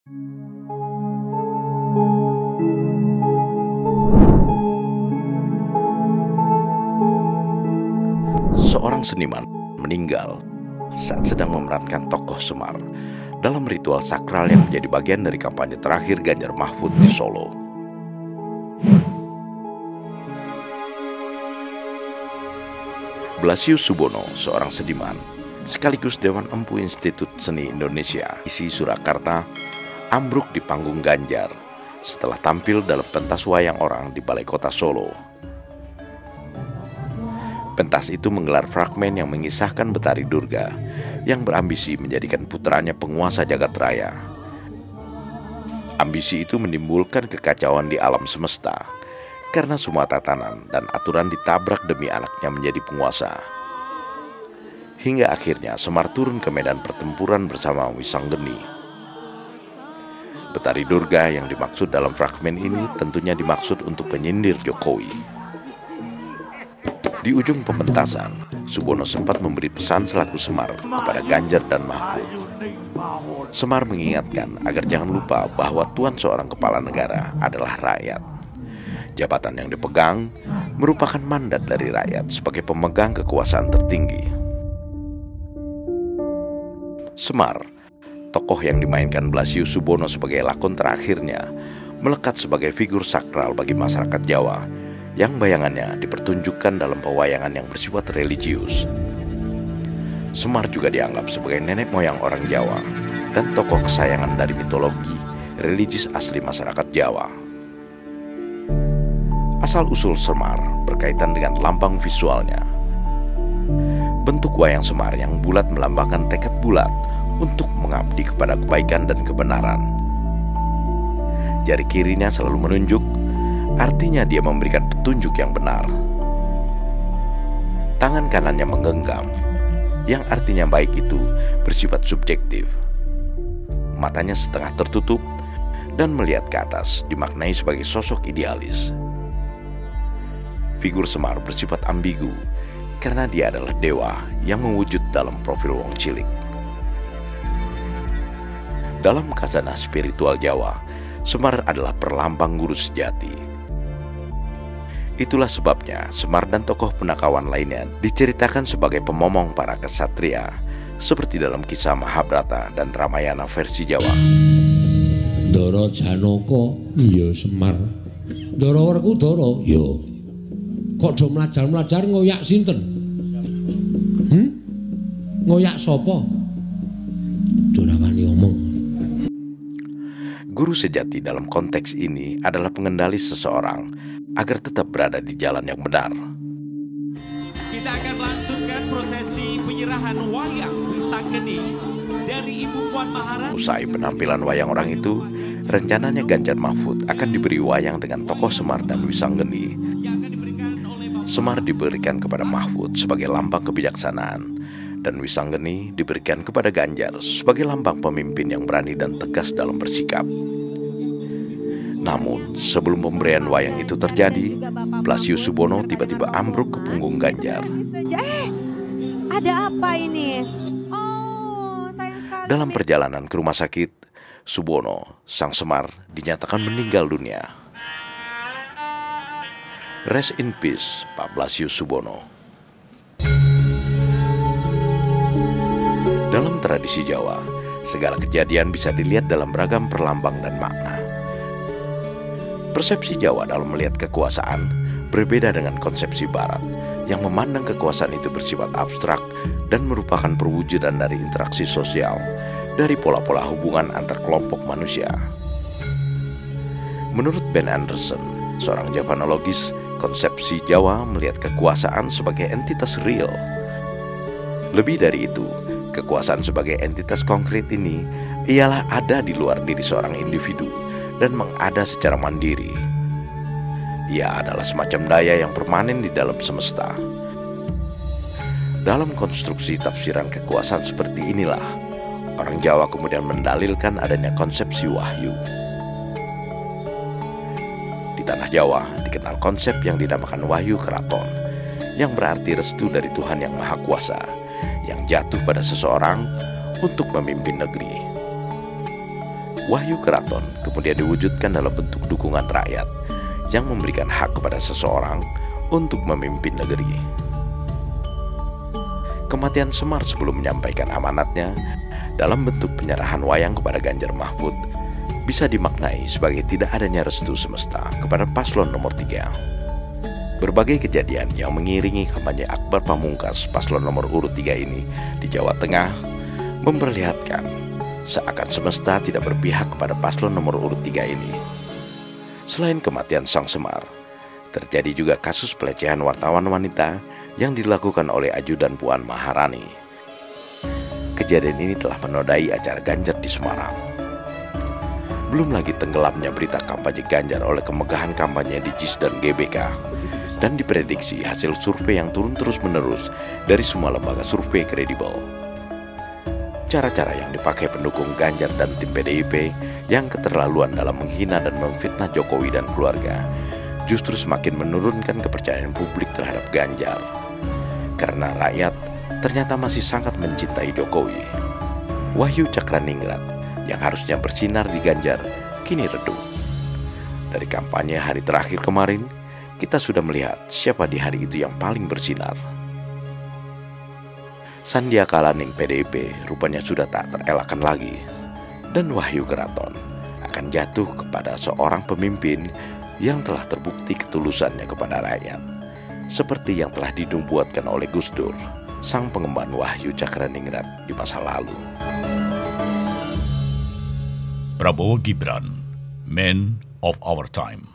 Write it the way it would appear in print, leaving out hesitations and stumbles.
Seorang seniman meninggal saat sedang memerankan tokoh Semar dalam ritual sakral yang menjadi bagian dari kampanye terakhir Ganjar Mahfud di Solo. Blasius Subono, seorang seniman sekaligus Dewan Empu Institut Seni Indonesia isi Surakarta, ambruk di panggung Ganjar setelah tampil dalam pentas wayang orang di Balai Kota Solo. Pentas itu menggelar fragmen yang mengisahkan Betari Durga yang berambisi menjadikan putranya penguasa jagat raya. Ambisi itu menimbulkan kekacauan di alam semesta karena semua tatanan dan aturan ditabrak demi anaknya menjadi penguasa. Hingga akhirnya Semar turun ke medan pertempuran bersama Wisanggeni. Betari Durga yang dimaksud dalam fragmen ini tentunya dimaksud untuk menyindir Jokowi. Di ujung pementasan, Subono sempat memberi pesan selaku Semar kepada Ganjar dan Mahfud. Semar mengingatkan agar jangan lupa bahwa tuan seorang kepala negara adalah rakyat. Jabatan yang dipegang merupakan mandat dari rakyat sebagai pemegang kekuasaan tertinggi. Semar, tokoh yang dimainkan Blasius Subono sebagai lakon terakhirnya, melekat sebagai figur sakral bagi masyarakat Jawa yang bayangannya dipertunjukkan dalam pewayangan yang bersifat religius. Semar juga dianggap sebagai nenek moyang orang Jawa dan tokoh kesayangan dari mitologi religis asli masyarakat Jawa. Asal-usul Semar berkaitan dengan lambang visualnya. Bentuk wayang Semar yang bulat melambangkan tekad bulat untuk mengabdi kepada kebaikan dan kebenaran. Jari kirinya selalu menunjuk, artinya dia memberikan petunjuk yang benar. Tangan kanannya menggenggam, yang artinya baik itu bersifat subjektif. Matanya setengah tertutup dan melihat ke atas dimaknai sebagai sosok idealis. Figur Semar bersifat ambigu karena dia adalah dewa yang mewujud dalam profil wong cilik. Dalam khazanah spiritual Jawa, Semar adalah perlambang guru sejati. Itulah sebabnya Semar dan tokoh punakawan lainnya diceritakan sebagai pemomong para kesatria, seperti dalam kisah Mahabharata dan Ramayana versi Jawa. Ndara Janaka iya Semar. Ndara Werkudara iya. Kok do mlajar-mlajar ngoyak sinten? Ngoyak sapa? Ora wani omong. Guru sejati dalam konteks ini adalah pengendali seseorang agar tetap berada di jalan yang benar. Kita akan melangsungkan prosesi penyerahan wayang Wisanggeni dari Ibu Puan Maharani. Usai penampilan wayang orang itu, rencananya Ganjar Mahfud akan diberi wayang dengan tokoh Semar dan Wisanggeni. Semar diberikan kepada Mahfud sebagai lambang kebijaksanaan, dan Wisanggeni diberikan kepada Ganjar sebagai lambang pemimpin yang berani dan tegas dalam bersikap. Namun, sebelum pemberian wayang itu terjadi, Blasius Subono tiba-tiba ambruk ke punggung Ganjar. Ada apa ini? Oh, sayang sekali. Dalam perjalanan ke rumah sakit, Subono, sang Semar, dinyatakan meninggal dunia. Rest in peace, Pak Blasius Subono. Dalam tradisi Jawa, segala kejadian bisa dilihat dalam beragam perlambang dan makna. Persepsi Jawa dalam melihat kekuasaan berbeda dengan konsepsi Barat yang memandang kekuasaan itu bersifat abstrak dan merupakan perwujudan dari interaksi sosial dari pola-pola hubungan antar kelompok manusia. Menurut Ben Anderson, seorang Javanologis, konsepsi Jawa melihat kekuasaan sebagai entitas real. Lebih dari itu, kekuasaan sebagai entitas konkret ini ialah ada di luar diri seorang individu dan mengada secara mandiri. Ia adalah semacam daya yang permanen di dalam semesta. Dalam konstruksi tafsiran kekuasaan seperti inilah, orang Jawa kemudian mendalilkan adanya konsepsi wahyu. Di tanah Jawa dikenal konsep yang dinamakan wahyu keraton, yang berarti restu dari Tuhan yang Maha Kuasa, yang jatuh pada seseorang untuk memimpin negeri. Wahyu Keraton kemudian diwujudkan dalam bentuk dukungan rakyat yang memberikan hak kepada seseorang untuk memimpin negeri. Kematian Semar sebelum menyampaikan amanatnya dalam bentuk penyerahan wayang kepada Ganjar Mahfud bisa dimaknai sebagai tidak adanya restu semesta kepada paslon nomor 3. Berbagai kejadian yang mengiringi kampanye Akbar Pamungkas paslon nomor urut 3 ini di Jawa Tengah memperlihatkan seakan semesta tidak berpihak kepada paslon nomor urut 3 ini. Selain kematian Sang Semar, terjadi juga kasus pelecehan wartawan wanita yang dilakukan oleh ajudan Puan Maharani. Kejadian ini telah menodai acara Ganjar di Semarang. Belum lagi tenggelamnya berita kampanye Ganjar oleh kemegahan kampanye di JIS dan GBK, dan diprediksi hasil survei yang turun terus-menerus dari semua lembaga survei kredibel. Cara-cara yang dipakai pendukung Ganjar dan tim PDIP yang keterlaluan dalam menghina dan memfitnah Jokowi dan keluarga justru semakin menurunkan kepercayaan publik terhadap Ganjar. Karena rakyat ternyata masih sangat mencintai Jokowi. Wahyu Cakraningrat yang harusnya bersinar di Ganjar kini redup. Dari kampanye hari terakhir kemarin, kita sudah melihat siapa di hari itu yang paling bersinar. Sandiaga Laning PDIP rupanya sudah tak terelakkan lagi, dan Wahyu Keraton akan jatuh kepada seorang pemimpin yang telah terbukti ketulusannya kepada rakyat, seperti yang telah dinubuatkan oleh Gus Dur, sang pengemban Wahyu Cakraningrat di masa lalu. Prabowo Gibran, Man of Our Time.